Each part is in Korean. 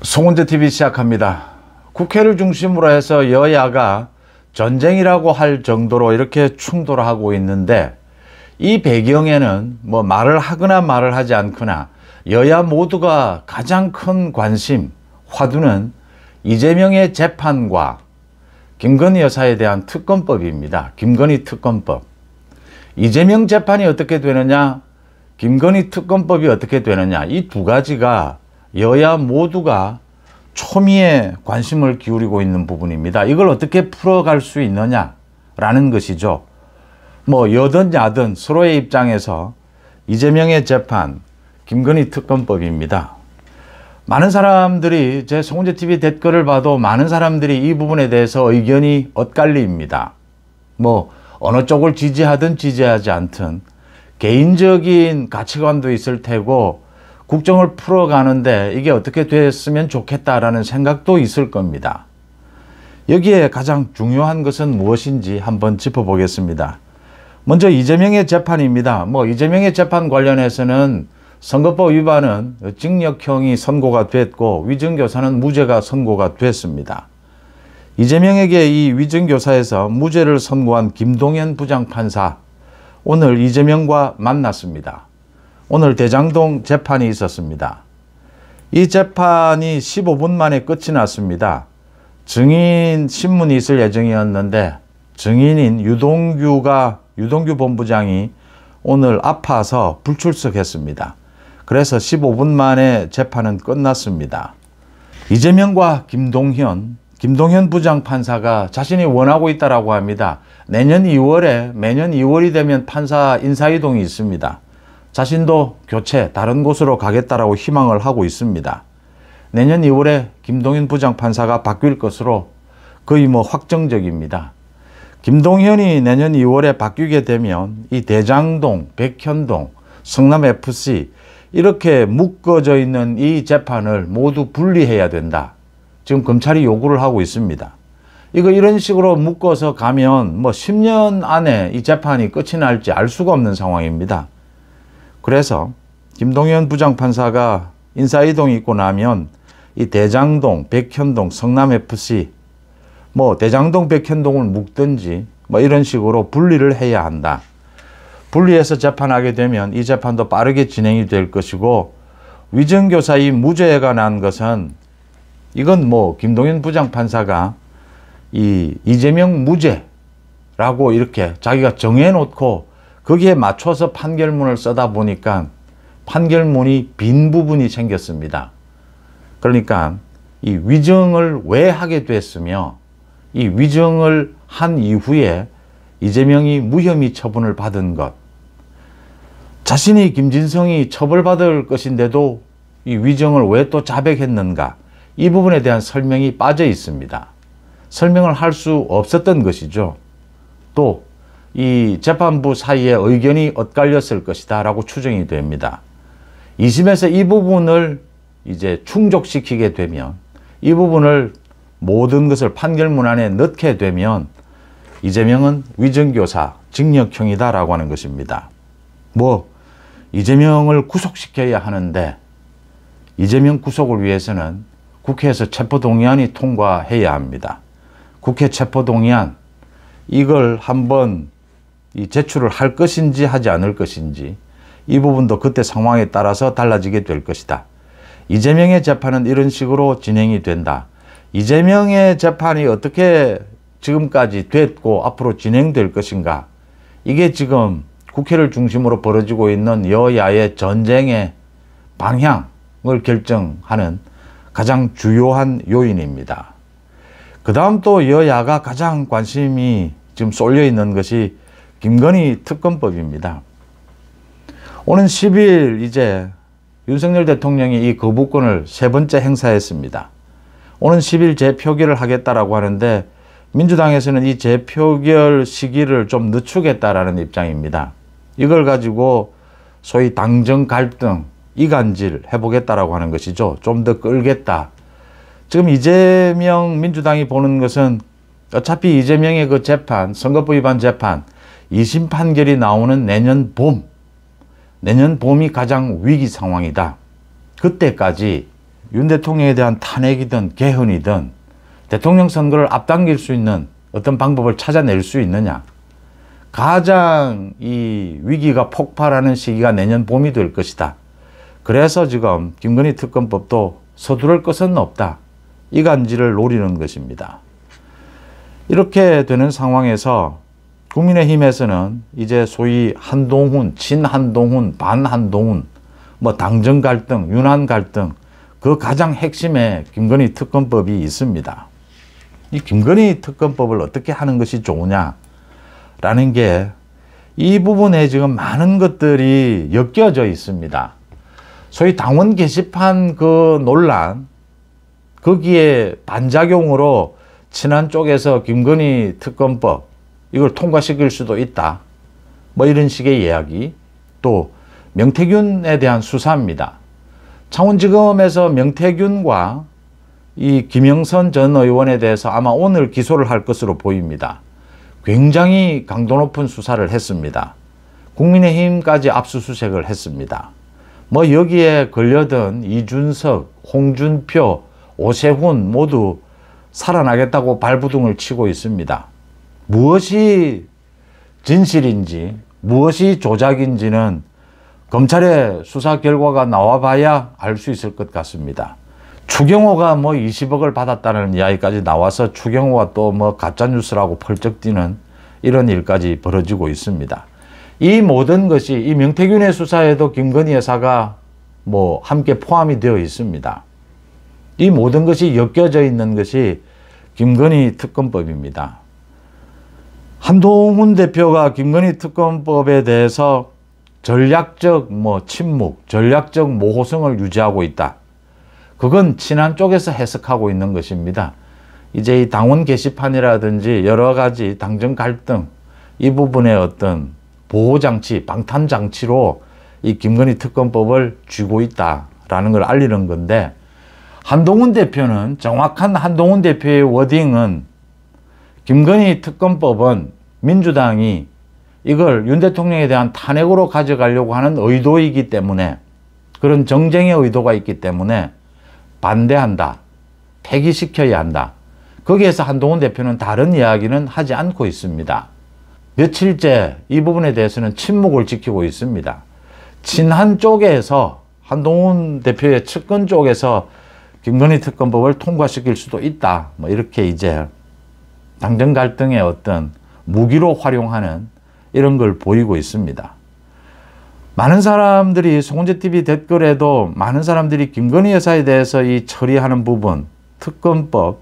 송은재TV 시작합니다. 국회를 중심으로 해서 여야가 전쟁이라고 할 정도로 이렇게 충돌하고 있는데, 이 배경에는 뭐 말을 하거나 말을 하지 않거나 여야 모두가 가장 큰 관심, 화두는 이재명의 재판과 김건희 여사에 대한 특검법입니다. 김건희 특검법. 이재명 재판이 어떻게 되느냐, 김건희 특검법이 어떻게 되느냐, 이 두 가지가 여야 모두가 초미에 관심을 기울이고 있는 부분입니다. 이걸 어떻게 풀어갈 수 있느냐라는 것이죠. 뭐 여든 야든 서로의 입장에서 이재명의 재판, 김건희 특검법입니다. 많은 사람들이 제 송은재TV 댓글을 봐도 많은 사람들이 이 부분에 대해서 의견이 엇갈립니다. 뭐 어느 쪽을 지지하든 지지하지 않든 개인적인 가치관도 있을 테고 국정을 풀어가는데 이게 어떻게 됐으면 좋겠다라는 생각도 있을 겁니다. 여기에 가장 중요한 것은 무엇인지 한번 짚어보겠습니다. 먼저 이재명의 재판입니다. 뭐 이재명의 재판 관련해서는 선거법 위반은 징역형이 선고가 됐고 위증교사는 무죄가 선고가 됐습니다. 이재명에게 이 위증교사에서 무죄를 선고한 김동연 부장판사, 오늘 이재명과 만났습니다. 오늘 대장동 재판이 있었습니다. 이 재판이 15분 만에 끝이 났습니다. 증인 신문이 있을 예정이었는데 증인인 유동규 본부장이 오늘 아파서 불출석했습니다. 그래서 15분 만에 재판은 끝났습니다. 이재명과 김동현 부장판사가 자신이 원하고 있다라고 합니다. 매년 2월이 되면 판사 인사이동이 있습니다. 자신도 교체, 다른 곳으로 가겠다라고 희망을 하고 있습니다. 내년 2월에 김동현 부장판사가 바뀔 것으로 거의 확정적입니다. 김동현이 내년 2월에 바뀌게 되면 이 대장동, 백현동, 성남FC 이렇게 묶어져 있는 이 재판을 모두 분리해야 된다. 지금 검찰이 요구를 하고 있습니다. 이런 식으로 묶어서 가면 10년 안에 이 재판이 끝이 날지 알 수가 없는 상황입니다. 그래서 김동연 부장판사가 인사이동이 있고 나면 이 대장동, 백현동, 성남FC 대장동, 백현동을 묶든지 이런 식으로 분리를 해야 한다. 분리해서 재판하게 되면 이 재판도 빠르게 진행이 될 것이고, 위증교사의 무죄가 난 것은 이건 김동연 부장판사가 이재명 무죄라고 이렇게 자기가 정해놓고 거기에 맞춰서 판결문을 쓰다 보니까 판결문이 빈 부분이 생겼습니다. 그러니까 이 위증을 왜 하게 됐으며 이 위증을 한 이후에 이재명이 무혐의 처분을 받은 것, 자신이 김진성이 처벌받을 것인데도 이 위증을 왜 또 자백했는가, 이 부분에 대한 설명이 빠져 있습니다. 설명을 할 수 없었던 것이죠. 또 이 재판부 사이에 의견이 엇갈렸을 것이다 라고 추정이 됩니다. 2심에서 이 부분을 이제 충족시키게 되면, 이 부분을 모든 것을 판결문 안에 넣게 되면 이재명은 위증교사, 징역형이다 라고 하는 것입니다. 이재명을 구속시켜야 하는데 이재명 구속을 위해서는 국회에서 체포동의안이 통과해야 합니다. 국회 체포동의안, 이걸 한번 제출을 할 것인지 하지 않을 것인지, 이 부분도 그때 상황에 따라서 달라지게 될 것이다. 이재명의 재판은 이런 식으로 진행이 된다. 이재명의 재판이 어떻게 지금까지 됐고 앞으로 진행될 것인가, 이게 지금 국회를 중심으로 벌어지고 있는 여야의 전쟁의 방향을 결정하는 가장 주요한 요인입니다. 그 다음 또 여야가 가장 관심이 지금 쏠려 있는 것이 김건희 특검법입니다. 오는 10일 이제 윤석열 대통령이 이 거부권을 세 번째 행사했습니다. 오는 10일 재표결을 하겠다라고 하는데 민주당에서는 이 재표결 시기를 좀 늦추겠다라는 입장입니다. 이걸 가지고 소위 당정 갈등, 이간질 해보겠다라고 하는 것이죠. 좀 더 끌겠다. 지금 이재명 민주당이 보는 것은 어차피 이재명의 그 재판, 선거법 위반 재판 2심 판결이 나오는 내년 봄이 가장 위기 상황이다. 그때까지 윤 대통령에 대한 탄핵이든 개헌이든 대통령 선거를 앞당길 수 있는 어떤 방법을 찾아낼 수 있느냐. 가장 이 위기가 폭발하는 시기가 내년 봄이 될 것이다. 그래서 지금 김건희 특검법도 서두를 것은 없다. 이 간지를 노리는 것입니다. 이렇게 되는 상황에서 국민의힘에서는 이제 소위 한동훈, 친한동훈, 반한동훈, 뭐 당정 갈등, 윤한 갈등, 그 가장 핵심에 김건희 특검법이 있습니다. 이 김건희 특검법을 어떻게 하는 것이 좋으냐라는 게 이 부분에 지금 많은 것들이 엮여져 있습니다. 소위 당원 게시판 그 논란, 거기에 반작용으로 친한 쪽에서 김건희 특검법 이걸 통과시킬 수도 있다. 뭐 이런 식의 이야기. 또 명태균에 대한 수사입니다. 창원지검에서 명태균과 이 김영선 전 의원에 대해서 아마 오늘 기소를 할 것으로 보입니다. 굉장히 강도 높은 수사를 했습니다. 국민의힘까지 압수수색을 했습니다. 뭐 여기에 걸려든 이준석, 홍준표, 오세훈 모두 살아나겠다고 발부둥을 치고 있습니다. 무엇이 진실인지 무엇이 조작인지는 검찰의 수사 결과가 나와봐야 알 수 있을 것 같습니다. 추경호가 뭐 20억을 받았다는 이야기까지 나와서 추경호가 또 뭐 가짜뉴스라고 펄쩍 뛰는 이런 일까지 벌어지고 있습니다. 이 모든 것이 이 명태균의 수사에도 김건희 여사가 뭐 함께 포함이 되어 있습니다. 이 모든 것이 엮여져 있는 것이 김건희 특검법입니다. 한동훈 대표가 김건희 특검법에 대해서 전략적 침묵, 전략적 모호성을 유지하고 있다. 그건 친한 쪽에서 해석하고 있는 것입니다. 이제 이 당원 게시판이라든지 여러 가지 당정 갈등, 이 부분의 어떤 보호장치, 방탄장치로 이 김건희 특검법을 쥐고 있다라는 걸 알리는 건데, 한동훈 대표는, 정확한 한동훈 대표의 워딩은 김건희 특검법은 민주당이 이걸 윤 대통령에 대한 탄핵으로 가져가려고 하는 의도이기 때문에, 그런 정쟁의 의도가 있기 때문에 반대한다. 폐기시켜야 한다. 거기에서 한동훈 대표는 다른 이야기는 하지 않고 있습니다. 며칠째 이 부분에 대해서는 침묵을 지키고 있습니다. 친한 쪽에서, 한동훈 대표의 측근 쪽에서 김건희 특검법을 통과시킬 수도 있다. 뭐 이렇게 이제 당정 갈등의 어떤 무기로 활용하는 이런 걸 보이고 있습니다. 많은 사람들이, 송은재TV 댓글에도 많은 사람들이 김건희 여사에 대해서 이 처리하는 부분, 특검법,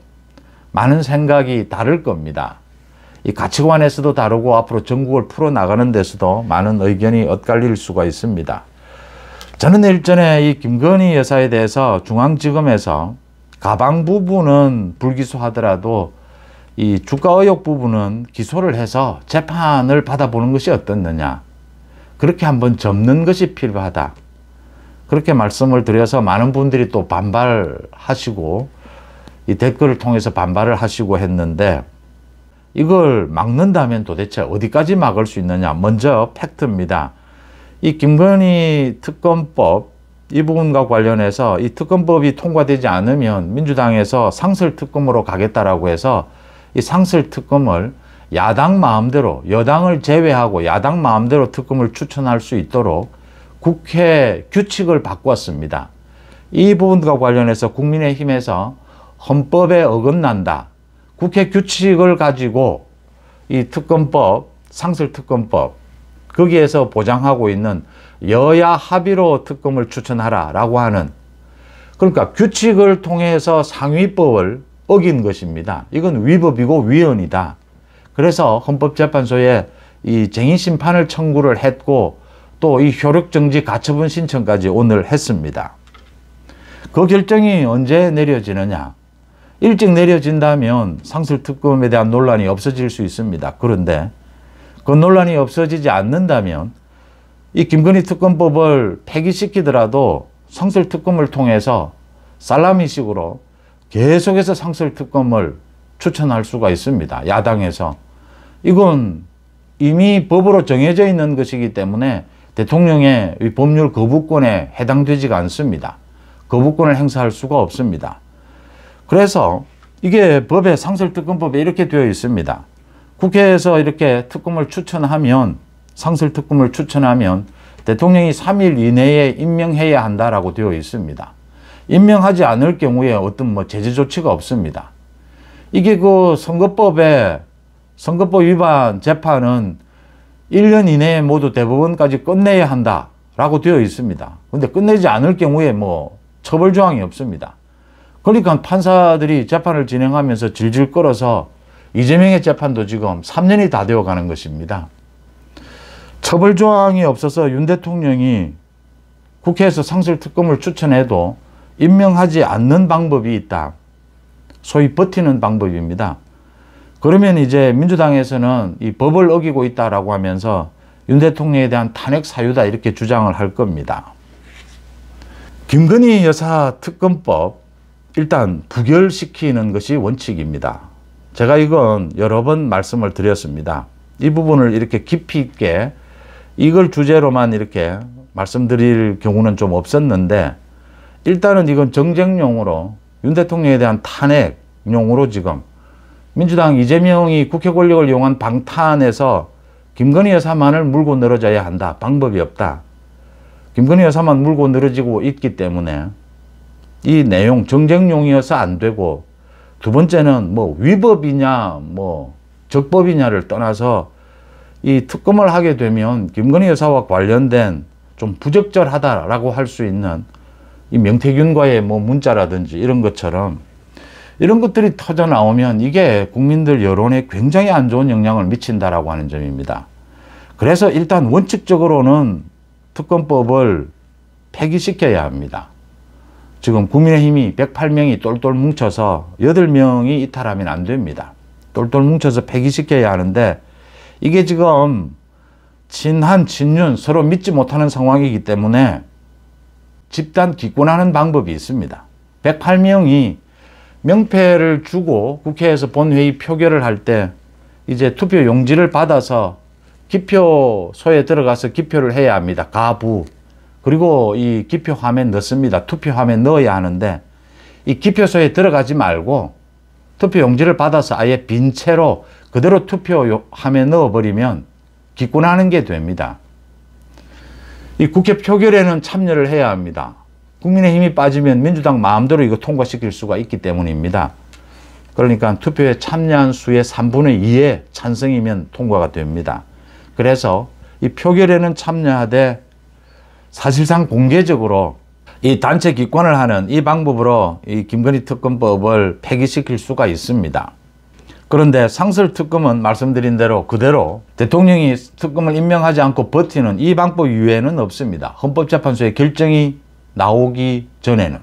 많은 생각이 다를 겁니다. 이 가치관에서도 다르고 앞으로 전국을 풀어나가는 데서도 많은 의견이 엇갈릴 수가 있습니다. 저는 일전에 이 김건희 여사에 대해서 중앙지검에서 가방 부분은 불기소하더라도 이 주가 의혹 부분은 기소를 해서 재판을 받아보는 것이 어떻느냐. 그렇게 한번 접는 것이 필요하다. 그렇게 말씀을 드려서 많은 분들이 또 반발하시고, 이 댓글을 통해서 반발을 하시고 했는데, 이걸 막는다면 도대체 어디까지 막을 수 있느냐. 먼저 팩트입니다. 이 김건희 특검법, 이 부분과 관련해서 이 특검법이 통과되지 않으면 민주당에서 상설특검으로 가겠다라고 해서 이 상설특검을 야당 마음대로, 여당을 제외하고 야당 마음대로 특검을 추천할 수 있도록 국회 규칙을 바꿨습니다. 이 부분과 관련해서 국민의힘에서 헌법에 어긋난다. 국회 규칙을 가지고 이 특검법, 상설특검법, 거기에서 보장하고 있는 여야 합의로 특검을 추천하라 라고 하는, 그러니까 규칙을 통해서 상위법을 어긴 것입니다. 이건 위법이고 위헌이다. 그래서 헌법재판소에 이 쟁의심판을 청구를 했고, 또 이 효력정지 가처분 신청까지 오늘 했습니다. 그 결정이 언제 내려지느냐? 일찍 내려진다면 상설특검에 대한 논란이 없어질 수 있습니다. 그런데 그 논란이 없어지지 않는다면 이 김건희 특검법을 폐기시키더라도 상설특검을 통해서 살라미식으로 계속해서 상설특검을 추천할 수가 있습니다. 야당에서. 이건 이미 법으로 정해져 있는 것이기 때문에 대통령의 법률 거부권에 해당되지가 않습니다. 거부권을 행사할 수가 없습니다. 그래서 이게 법에 상설특검법에 이렇게 되어 있습니다. 국회에서 이렇게 특검을 추천하면, 상설특검을 추천하면 대통령이 3일 이내에 임명해야 한다라고 되어 있습니다. 임명하지 않을 경우에 어떤 제재 조치가 없습니다. 이게 그 선거법 위반 재판은 1년 이내에 모두 대법원까지 끝내야 한다라고 되어 있습니다. 근데 끝내지 않을 경우에 처벌 조항이 없습니다. 그러니까 판사들이 재판을 진행하면서 질질 끌어서 이재명의 재판도 지금 3년이 다 되어 가는 것입니다. 처벌 조항이 없어서 윤 대통령이 국회에서 상설특검을 추천해도 임명하지 않는 방법이 있다. 소위 버티는 방법입니다. 그러면 이제 민주당에서는 이 법을 어기고 있다라고 하면서 윤 대통령에 대한 탄핵 사유다 이렇게 주장을 할 겁니다. 김건희 여사 특검법 일단 부결시키는 것이 원칙입니다. 제가 이건 여러 번 말씀을 드렸습니다. 이 부분을 이렇게 깊이 있게 이걸 주제로만 이렇게 말씀드릴 경우는 좀 없었는데, 일단은 이건 정쟁용으로 윤 대통령에 대한 탄핵용으로 지금 민주당 이재명이 국회 권력을 이용한 방탄에서 김건희 여사만을 물고 늘어져야 한다. 방법이 없다. 김건희 여사만 물고 늘어지고 있기 때문에 이 내용 정쟁용이어서 안 되고, 두 번째는 위법이냐 적법이냐를 떠나서 이 특검을 하게 되면 김건희 여사와 관련된 좀 부적절하다라고 할 수 있는 이 명태균과의 문자라든지 이런 것처럼 이런 것들이 터져 나오면 이게 국민들 여론에 굉장히 안 좋은 영향을 미친다라고 하는 점입니다. 그래서 일단 원칙적으로는 특검법을 폐기시켜야 합니다. 지금 국민의힘이 108명이 똘똘 뭉쳐서 8명이 이탈하면 안 됩니다. 똘똘 뭉쳐서 폐기시켜야 하는데, 이게 지금 친한, 친윤 서로 믿지 못하는 상황이기 때문에 집단 기권하는 방법이 있습니다. 108명이 명패를 주고 국회에서 본회의 표결을 할 때 이제 투표 용지를 받아서 기표소에 들어가서 기표를 해야 합니다. 가부. 그리고 이 기표 화면 넣습니다. 투표 화면 넣어야 하는데, 이 기표소에 들어가지 말고 투표 용지를 받아서 아예 빈 채로 그대로 투표 화면 넣어버리면 기권하는 게 됩니다. 이 국회 표결에는 참여를 해야 합니다. 국민의힘이 빠지면 민주당 마음대로 이거 통과시킬 수가 있기 때문입니다. 그러니까 투표에 참여한 수의 3분의 2의 찬성이면 통과가 됩니다. 그래서 이 표결에는 참여하되 사실상 공개적으로 이 단체 기권을 하는 이 방법으로 이 김건희 특검법을 폐기시킬 수가 있습니다. 그런데 상설특검은 말씀드린 대로 그대로 대통령이 특검을 임명하지 않고 버티는 이 방법 이외에는 없습니다. 헌법재판소의 결정이 나오기 전에는.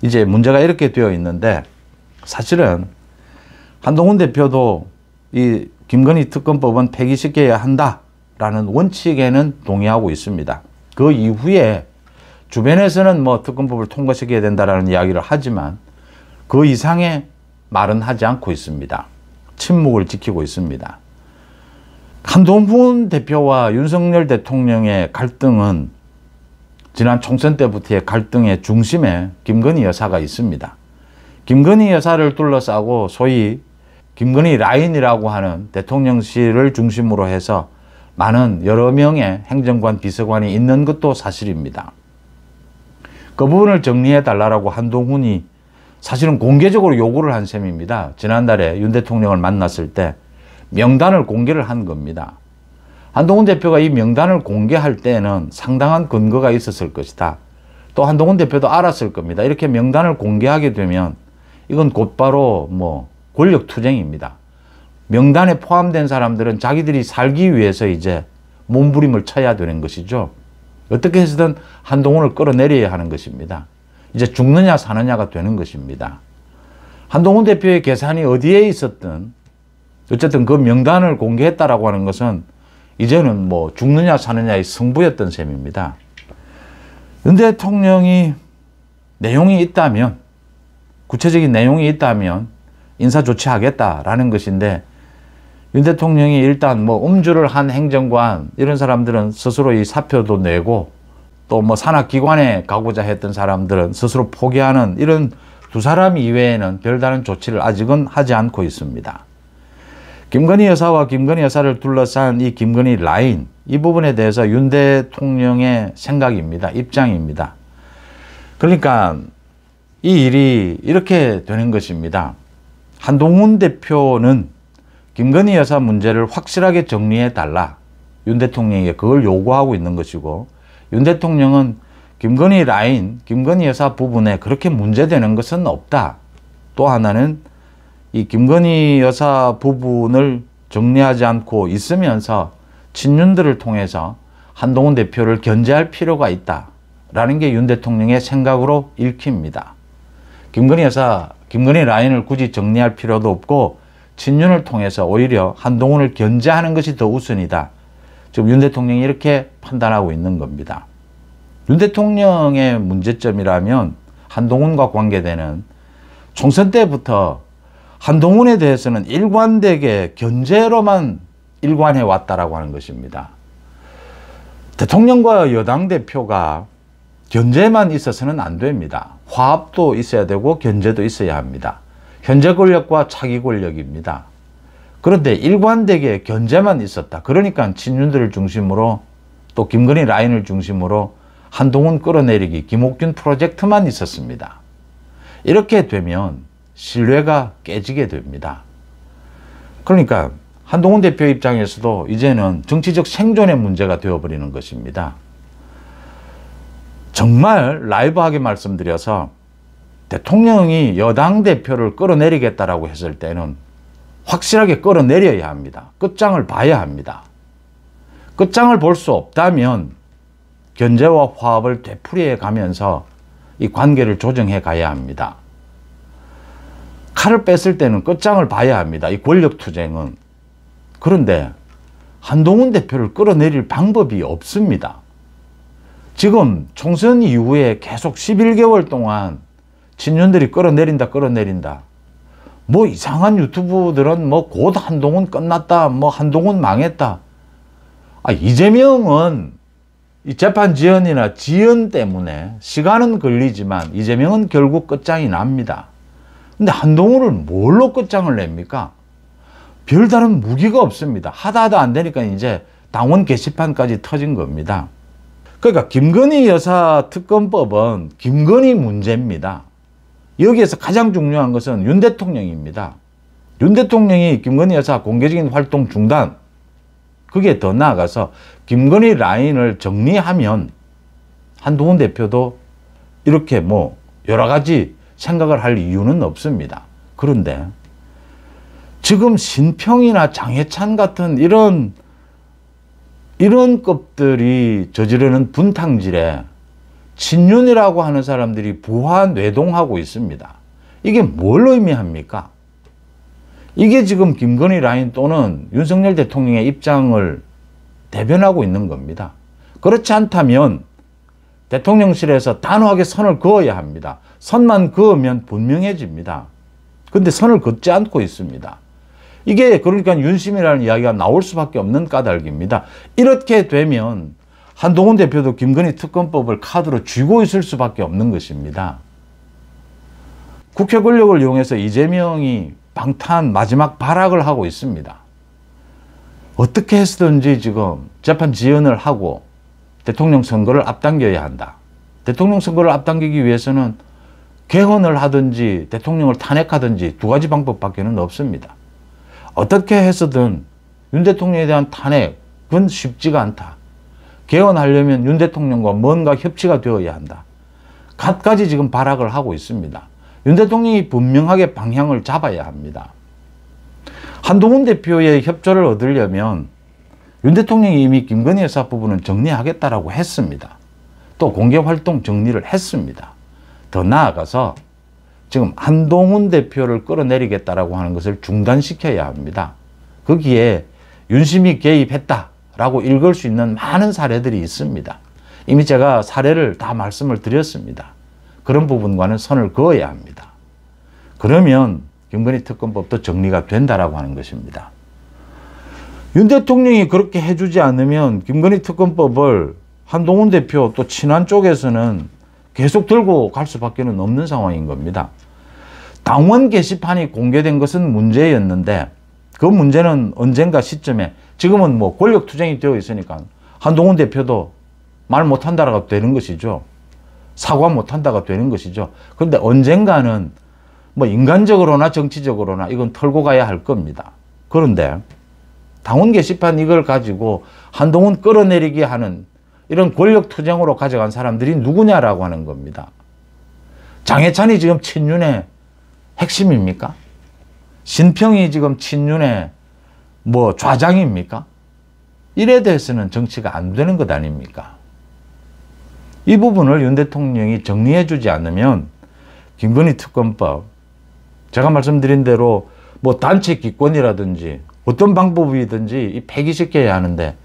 이제 문제가 이렇게 되어 있는데, 사실은 한동훈 대표도 이 김건희 특검법은 폐기시켜야 한다라는 원칙에는 동의하고 있습니다. 그 이후에 주변에서는 특검법을 통과시켜야 된다라는 이야기를 하지만 그 이상의 말은 하지 않고 있습니다. 침묵을 지키고 있습니다. 한동훈 대표와 윤석열 대통령의 갈등은 지난 총선 때부터의 갈등의 중심에 김건희 여사가 있습니다. 김건희 여사를 둘러싸고 소위 김건희 라인이라고 하는 대통령실을 중심으로 해서 많은 여러 명의 행정관, 비서관이 있는 것도 사실입니다. 그 부분을 정리해 달라고 한동훈이 사실은 공개적으로 요구를 한 셈입니다. 지난달에 윤 대통령을 만났을 때 명단을 공개를 한 겁니다. 한동훈 대표가 이 명단을 공개할 때에는 상당한 근거가 있었을 것이다. 또 한동훈 대표도 알았을 겁니다. 이렇게 명단을 공개하게 되면 이건 곧바로 권력투쟁입니다. 명단에 포함된 사람들은 자기들이 살기 위해서 이제 몸부림을 쳐야 되는 것이죠. 어떻게 해서든 한동훈을 끌어내려야 하는 것입니다. 이제 죽느냐 사느냐가 되는 것입니다. 한동훈 대표의 계산이 어디에 있었든 어쨌든 그 명단을 공개했다라고 하는 것은 이제는 죽느냐 사느냐의 승부였던 셈입니다. 윤 대통령이 내용이 있다면, 구체적인 내용이 있다면 인사 조치하겠다라는 것인데, 윤 대통령이 일단 음주를 한 행정관 이런 사람들은 스스로 이 사표도 내고 또 뭐 산악기관에 가고자 했던 사람들은 스스로 포기하는 이런 두 사람 이외에는 별다른 조치를 아직은 하지 않고 있습니다. 김건희 여사와 김건희 여사를 둘러싼 이 김건희 라인, 이 부분에 대해서 윤 대통령의 생각입니다. 입장입니다. 그러니까 이 일이 이렇게 되는 것입니다. 한동훈 대표는 김건희 여사 문제를 확실하게 정리해 달라. 윤 대통령에게 그걸 요구하고 있는 것이고, 윤 대통령은 김건희 라인, 김건희 여사 부분에 그렇게 문제되는 것은 없다. 또 하나는 이 김건희 여사 부분을 정리하지 않고 있으면서 친윤들을 통해서 한동훈 대표를 견제할 필요가 있다라는 게 윤 대통령의 생각으로 읽힙니다. 김건희 여사, 김건희 라인을 굳이 정리할 필요도 없고 친윤을 통해서 오히려 한동훈을 견제하는 것이 더 우선이다. 지금 윤 대통령이 이렇게 판단하고 있는 겁니다. 윤 대통령의 문제점이라면 한동훈과 관계되는 총선 때부터 한동훈에 대해서는 일관되게 견제로만 일관해 왔다라고 하는 것입니다. 대통령과 여당 대표가 견제만 있어서는 안 됩니다. 화합도 있어야 되고 견제도 있어야 합니다. 현재 권력과 차기 권력입니다. 그런데 일관되게 견제만 있었다. 그러니까 친윤들을 중심으로 또 김건희 라인을 중심으로 한동훈 끌어내리기, 김옥균 프로젝트만 있었습니다. 이렇게 되면 신뢰가 깨지게 됩니다. 그러니까 한동훈 대표 입장에서도 이제는 정치적 생존의 문제가 되어버리는 것입니다. 정말 라이브하게 말씀드려서 대통령이 여당 대표를 끌어내리겠다라고 했을 때는 확실하게 끌어내려야 합니다. 끝장을 봐야 합니다. 끝장을 볼 수 없다면 견제와 화합을 되풀이해 가면서 이 관계를 조정해 가야 합니다. 칼을 뺐을 때는 끝장을 봐야 합니다. 이 권력투쟁은. 그런데 한동훈 대표를 끌어내릴 방법이 없습니다. 지금 총선 이후에 계속 11개월 동안 친윤들이 끌어내린다. 뭐 이상한 유튜브들은 뭐 곧 한동훈 끝났다, 뭐 한동훈 망했다. 이재명은 이 재판 지연이나 지연 때문에 시간은 걸리지만 이재명은 결국 끝장이 납니다. 근데 한동훈을 뭘로 끝장을 냅니까? 별다른 무기가 없습니다. 하다 안 되니까 이제 당원 게시판까지 터진 겁니다. 그러니까 김건희 여사 특검법은 김건희 문제입니다. 여기에서 가장 중요한 것은 윤 대통령입니다. 윤 대통령이 김건희 여사 공개적인 활동 중단, 그게 더 나아가서 김건희 라인을 정리하면 한동훈 대표도 이렇게 뭐 여러 가지 생각을 할 이유는 없습니다. 그런데 지금 신평이나 장해찬 같은 이런 급들이 저지르는 분탕질에 친윤이라고 하는 사람들이 부하 뇌동하고 있습니다. 이게 뭘 의미합니까? 이게 지금 김건희 라인 또는 윤석열 대통령의 입장을 대변하고 있는 겁니다. 그렇지 않다면 대통령실에서 단호하게 선을 그어야 합니다. 선만 그으면 분명해집니다. 근데 선을 긋지 않고 있습니다. 이게 그러니까 윤심이라는 이야기가 나올 수밖에 없는 까닭입니다. 이렇게 되면 한동훈 대표도 김건희 특검법을 카드로 쥐고 있을 수밖에 없는 것입니다. 국회 권력을 이용해서 이재명이 방탄 마지막 발악을 하고 있습니다. 어떻게 해서든지 지금 재판 지연을 하고 대통령 선거를 앞당겨야 한다. 대통령 선거를 앞당기기 위해서는 개헌을 하든지 대통령을 탄핵하든지 두 가지 방법밖에는 없습니다. 어떻게 해서든 윤 대통령에 대한 탄핵은 쉽지가 않다. 개헌하려면 윤 대통령과 뭔가 협치가 되어야 한다. 갖가지 지금 발악을 하고 있습니다. 윤 대통령이 분명하게 방향을 잡아야 합니다. 한동훈 대표의 협조를 얻으려면 윤 대통령이 이미 김건희 여사 부분은 정리하겠다라고 했습니다. 또 공개활동 정리를 했습니다. 더 나아가서 지금 한동훈 대표를 끌어내리겠다라고 하는 것을 중단시켜야 합니다. 거기에 윤심이 개입했다라고 읽을 수 있는 많은 사례들이 있습니다. 이미 제가 사례를 다 말씀을 드렸습니다. 그런 부분과는 선을 그어야 합니다. 그러면 김건희 특검법도 정리가 된다라고 하는 것입니다. 윤 대통령이 그렇게 해주지 않으면 김건희 특검법을 한동훈 대표 또 친한 쪽에서는 계속 들고 갈 수밖에 없는 상황인 겁니다. 당원 게시판이 공개된 것은 문제였는데 그 문제는 언젠가 시점에 지금은 뭐 권력투쟁이 되어 있으니까 한동훈 대표도 말 못한다가 되는 것이죠. 사과 못한다가 되는 것이죠. 그런데 언젠가는 뭐 인간적으로나 정치적으로나 이건 털고 가야 할 겁니다. 그런데 당원 게시판 이걸 가지고 한동훈 끌어내리게 하는 이런 권력투쟁으로 가져간 사람들이 누구냐라고 하는 겁니다. 장해찬이 지금 친윤의 핵심입니까? 신평이 지금 친윤의 뭐 좌장입니까? 이래 대해서는 정치가 안 되는 것 아닙니까? 이 부분을 윤 대통령이 정리해 주지 않으면 김건희 특검법, 제가 말씀드린 대로 뭐 단체 기권이라든지 어떤 방법이든지 폐기시켜야 하는데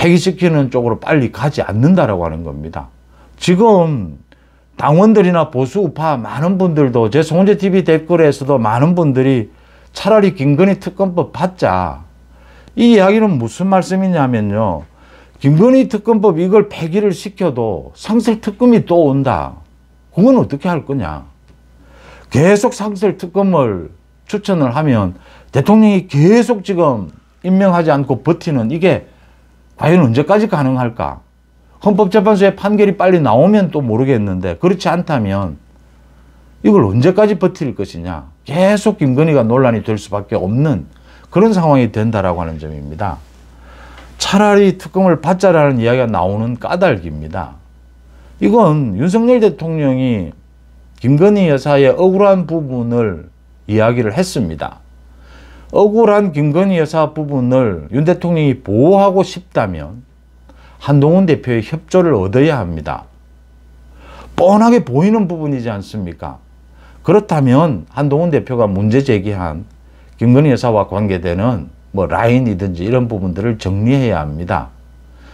폐기시키는 쪽으로 빨리 가지 않는다라고 하는 겁니다. 지금 당원들이나 보수 우파 많은 분들도 제 송은재TV 댓글에서도 많은 분들이 차라리 김건희 특검법 받자. 이 이야기는 무슨 말씀이냐면요. 김건희 특검법 이걸 폐기를 시켜도 상설특검이 또 온다. 그건 어떻게 할 거냐. 계속 상설특검을 추천을 하면 대통령이 계속 지금 임명하지 않고 버티는 이게 과연 언제까지 가능할까? 헌법재판소의 판결이 빨리 나오면 또 모르겠는데 그렇지 않다면 이걸 언제까지 버틸 것이냐. 계속 김건희가 논란이 될 수밖에 없는 그런 상황이 된다라고 하는 점입니다. 차라리 특검을 받자라는 이야기가 나오는 까닭입니다. 이건 윤석열 대통령이 김건희 여사의 억울한 부분을 이야기를 했습니다. 억울한 김건희 여사 부분을 윤 대통령이 보호하고 싶다면 한동훈 대표의 협조를 얻어야 합니다. 뻔하게 보이는 부분이지 않습니까? 그렇다면 한동훈 대표가 문제 제기한 김건희 여사와 관계되는 뭐 라인이든지 이런 부분들을 정리해야 합니다.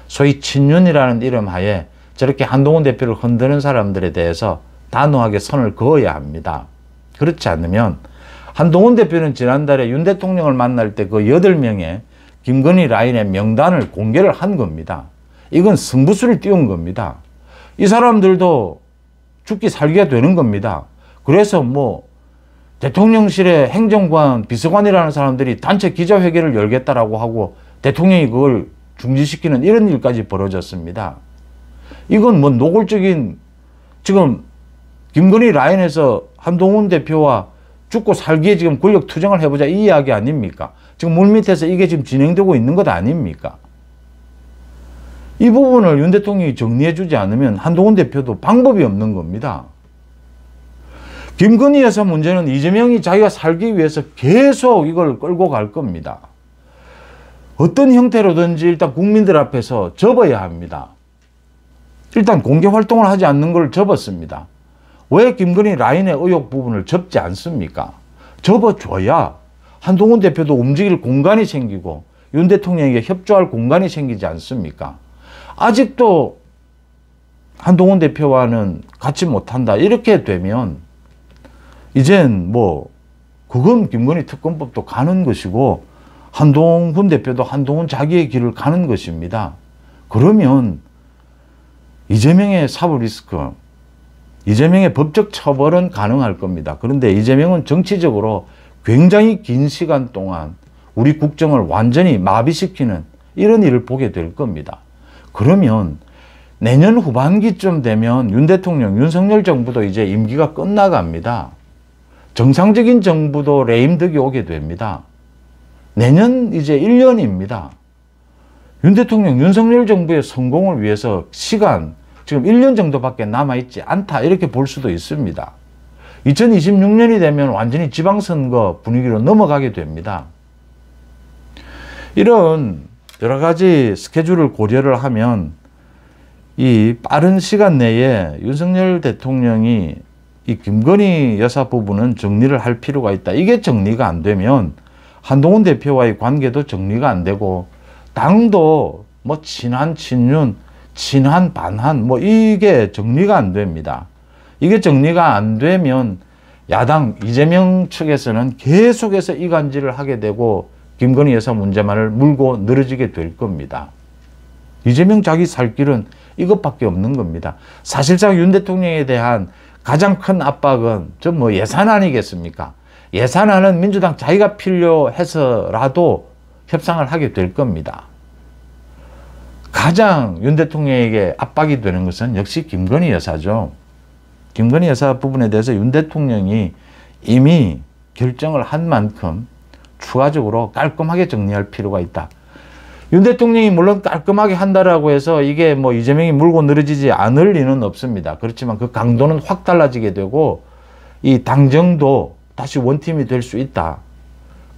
소위 친윤이라는 이름 하에 저렇게 한동훈 대표를 흔드는 사람들에 대해서 단호하게 선을 그어야 합니다. 그렇지 않으면 한동훈 대표는 지난달에 윤 대통령을 만날 때 그 8명의 김건희 라인의 명단을 공개를 한 겁니다. 이건 승부수를 띄운 겁니다. 이 사람들도 죽기 살기가 되는 겁니다. 그래서 뭐 대통령실의 행정관, 비서관이라는 사람들이 단체 기자회견을 열겠다라고 하고 대통령이 그걸 중지시키는 이런 일까지 벌어졌습니다. 이건 뭐 노골적인 지금 김건희 라인에서 한동훈 대표와 죽고 살기에 지금 권력 투쟁을 해보자 이 이야기 아닙니까? 지금 물밑에서 이게 지금 진행되고 있는 것 아닙니까? 이 부분을 윤 대통령이 정리해 주지 않으면 한동훈 대표도 방법이 없는 겁니다. 김건희 여사 문제는 이재명이 자기가 살기 위해서 계속 이걸 끌고 갈 겁니다. 어떤 형태로든지 일단 국민들 앞에서 접어야 합니다. 일단 공개 활동을 하지 않는 걸 접었습니다. 왜 김건희 라인의 의혹 부분을 접지 않습니까? 접어줘야 한동훈 대표도 움직일 공간이 생기고 윤 대통령에게 협조할 공간이 생기지 않습니까? 아직도 한동훈 대표와는 같이 못한다 이렇게 되면 이젠 뭐 그건 김건희 특검법도 가는 것이고 한동훈 대표도 한동훈 자기의 길을 가는 것입니다. 그러면 이재명의 사법 리스크, 이재명의 법적 처벌은 가능할 겁니다. 그런데 이재명은 정치적으로 굉장히 긴 시간 동안 우리 국정을 완전히 마비시키는 이런 일을 보게 될 겁니다. 그러면 내년 후반기쯤 되면 윤 대통령, 윤석열 정부도 이제 임기가 끝나갑니다. 정상적인 정부도 레임덕이 오게 됩니다. 내년 이제 1년입니다. 윤 대통령, 윤석열 정부의 성공을 위해서 시간, 지금 1년 정도밖에 남아있지 않다 이렇게 볼 수도 있습니다. 2026년이 되면 완전히 지방선거 분위기로 넘어가게 됩니다. 이런 여러 가지 스케줄을 고려를 하면 이 빠른 시간 내에 윤석열 대통령이 이 김건희 여사 부분은 정리를 할 필요가 있다. 이게 정리가 안 되면 한동훈 대표와의 관계도 정리가 안 되고 당도 뭐 친한 친윤, 친한 반한 뭐 이게 정리가 안 됩니다. 이게 정리가 안 되면 야당 이재명 측에서는 계속해서 이간질을 하게 되고 김건희 여사 문제만을 물고 늘어지게 될 겁니다. 이재명 자기 살 길은 이것밖에 없는 겁니다. 사실상 윤 대통령에 대한 가장 큰 압박은 저 뭐 예산 아니겠습니까? 예산안은 민주당 자기가 필요해서라도 협상을 하게 될 겁니다. 가장 윤 대통령에게 압박이 되는 것은 역시 김건희 여사죠. 김건희 여사 부분에 대해서 윤 대통령이 이미 결정을 한 만큼 추가적으로 깔끔하게 정리할 필요가 있다. 윤 대통령이 물론 깔끔하게 한다라고 해서 이게 뭐 이재명이 물고 늘어지지 않을 리는 없습니다. 그렇지만 그 강도는 확 달라지게 되고 이 당정도 다시 원팀이 될 수 있다.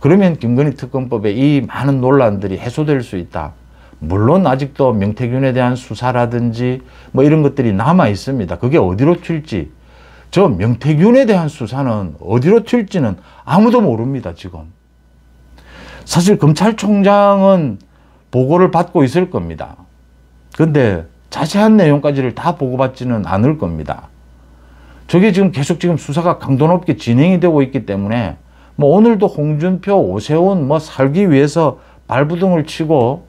그러면 김건희 특검법에 이 많은 논란들이 해소될 수 있다. 물론 아직도 명태균에 대한 수사라든지 뭐 이런 것들이 남아 있습니다. 그게 어디로 튈지. 저 명태균에 대한 수사는 어디로 튈지는 아무도 모릅니다, 지금. 사실 검찰총장은 보고를 받고 있을 겁니다. 근데 자세한 내용까지를 다 보고받지는 않을 겁니다. 저게 지금 계속 지금 수사가 강도 높게 진행이 되고 있기 때문에 뭐 오늘도 홍준표, 오세훈 뭐 살기 위해서 발부둥을 치고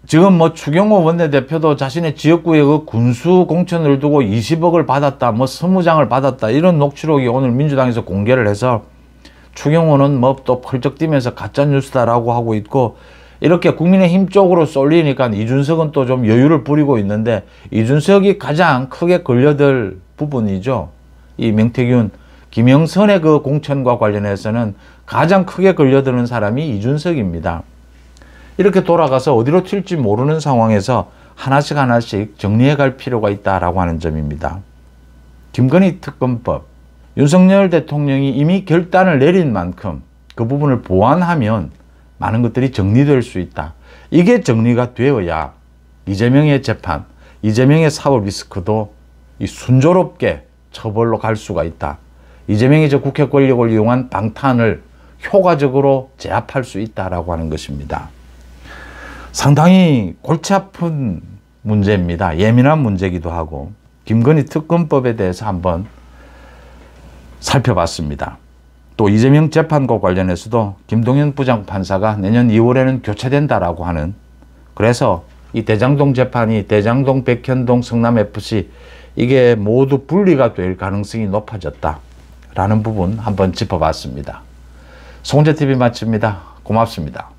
지금 뭐 추경호 원내대표도 자신의 지역구에 그 군수 공천을 두고 20억을 받았다, 뭐 20장을 받았다 이런 녹취록이 오늘 민주당에서 공개를 해서 추경호는 뭐 또 펄쩍 뛰면서 가짜뉴스다라고 하고 있고 이렇게 국민의힘 쪽으로 쏠리니까 이준석은 또 좀 여유를 부리고 있는데 이준석이 가장 크게 걸려들 부분이죠. 이 명태균, 김영선의 그 공천과 관련해서는 가장 크게 걸려드는 사람이 이준석입니다. 이렇게 돌아가서 어디로 튈지 모르는 상황에서 하나씩 하나씩 정리해 갈 필요가 있다라고 하는 점입니다. 김건희 특검법, 윤석열 대통령이 이미 결단을 내린 만큼 그 부분을 보완하면 많은 것들이 정리될 수 있다. 이게 정리가 되어야 이재명의 재판, 이재명의 사법 리스크도 순조롭게 처벌로 갈 수가 있다. 이재명이 저 국회 권력을 이용한 방탄을 효과적으로 제압할 수 있다라고 하는 것입니다. 상당히 골치 아픈 문제입니다. 예민한 문제이기도 하고 김건희 특검법에 대해서 한번 살펴봤습니다. 또 이재명 재판과 관련해서도 김동연 부장판사가 내년 2월에는 교체된다라고 하는, 그래서 이 대장동 재판이 대장동, 백현동, 성남FC 이게 모두 분리가 될 가능성이 높아졌다라는 부분 한번 짚어봤습니다. 송재TV 마칩니다. 고맙습니다.